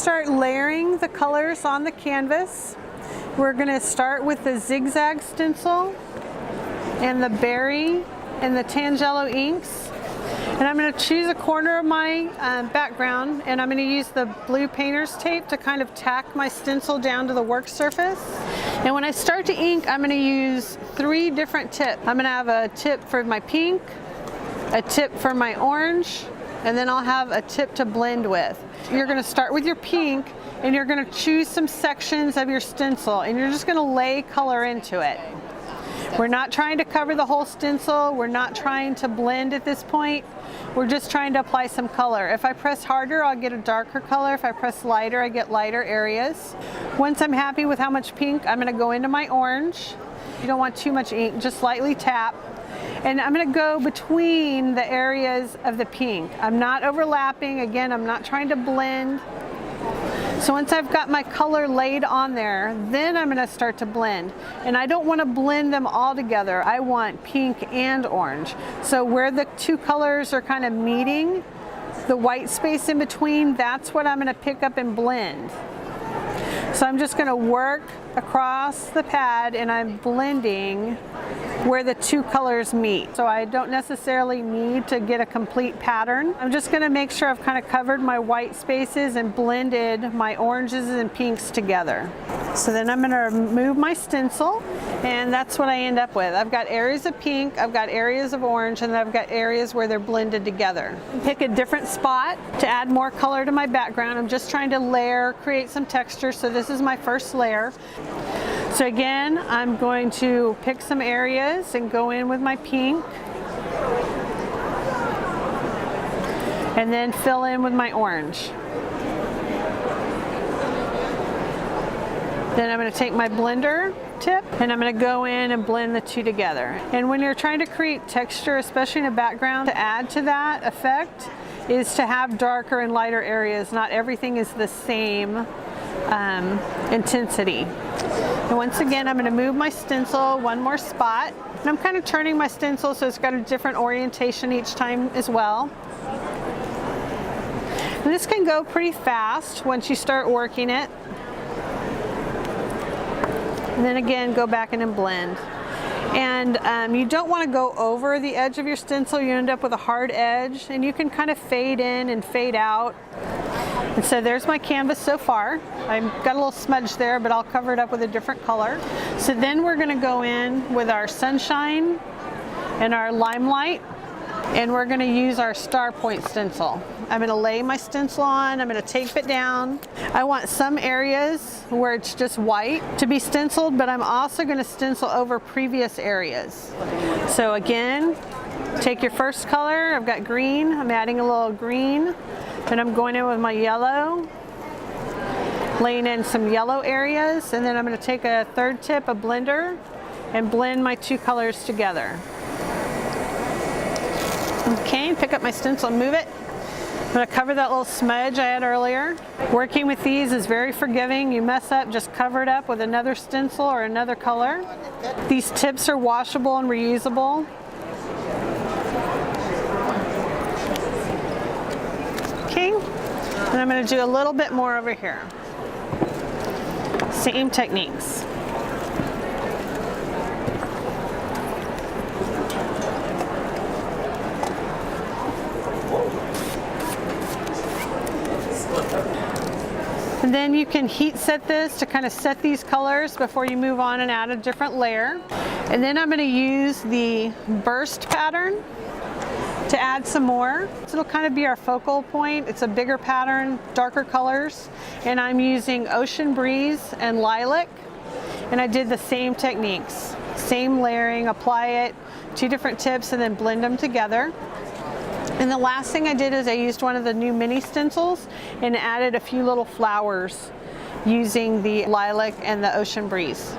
start layering the colors on the canvas. We're going to start with the Zig Zag stencil and the Berry and the Tangelo inks. And I'm going to choose a corner of my background, and I'm going to use the blue painter's tape to kind of tack my stencil down to the work surface. And when I start to ink, I'm going to use 3 different tips. I'm going to have a tip for my pink, a tip for my orange, and then I'll have a tip to blend with. You're going to start with your pink, and you're going to choose some sections of your stencil, and you're just going to lay color into it. We're not trying to cover the whole stencil. We're not trying to blend at this point. We're just trying to apply some color. If I press harder, I'll get a darker color. If I press lighter, I get lighter areas. Once I'm happy with how much pink, I'm going to go into my orange. You don't want too much ink, just lightly tap. And I'm going to go between the areas of the pink. I'm not overlapping. Again, I'm not trying to blend. So once I've got my color laid on there, then I'm going to start to blend. And I don't want to blend them all together. I want pink and orange. So where the 2 colors are kind of meeting, the white space in between, that's what I'm going to pick up and blend. So I'm just going to work across the pad, and I'm blending where the 2 colors meet. So I don't necessarily need to get a complete pattern. I'm just going to make sure I've kind of covered my white spaces and blended my oranges and pinks together. So then I'm going to remove my stencil, and that's what I end up with. I've got areas of pink, I've got areas of orange, and then I've got areas where they're blended together. Pick a different spot to add more color to my background. I'm just trying to layer, create some texture. So this is my first layer. So again, I'm going to pick some areas and go in with my pink, and then fill in with my orange. Then I'm going to take my blender tip, and I'm going to go in and blend the 2 together. And when you're trying to create texture, especially in a background, to add to that effect is to have darker and lighter areas. Not everything is the same intensity. And once again, I'm going to move my stencil 1 more spot. And I'm kind of turning my stencil so it's got a different orientation each time as well. And this can go pretty fast once you start working it. And then again, go back in and blend. And you don't want to go over the edge of your stencil. You end up with a hard edge, and you can kind of fade in and fade out. And so there's my canvas so far. I've got a little smudge there, but I'll cover it up with a different color. So then we're going to go in with our Sunshine and our Limelight, and we're going to use our star point stencil. I'm going to lay my stencil on, I'm going to tape it down. I want some areas where it's just white to be stenciled, but I'm also going to stencil over previous areas. So again, take your first color. I've got green. I'm adding a little green. Then I'm going in with my yellow, laying in some yellow areas, and then I'm going to take a 3rd tip, a blender, and blend my 2 colors together. Okay, pick up my stencil and move it. I'm going to cover that little smudge I had earlier. Working with these is very forgiving. You mess up, just cover it up with another stencil or another color. These tips are washable and reusable. Okay, and I'm going to do a little bit more over here. Same techniques. And then you can heat set this to kind of set these colors before you move on and add a different layer. And then I'm going to use the burst pattern to add some more. So it'll kind of be our focal point. It's a bigger pattern, darker colors, and I'm using Ocean Breeze and Lilac, and I did the same techniques. Same layering, apply it, 2 different tips, and then blend them together. And the last thing I did is I used one of the new mini stencils and added a few little flowers using the Lilac and the Ocean Breeze.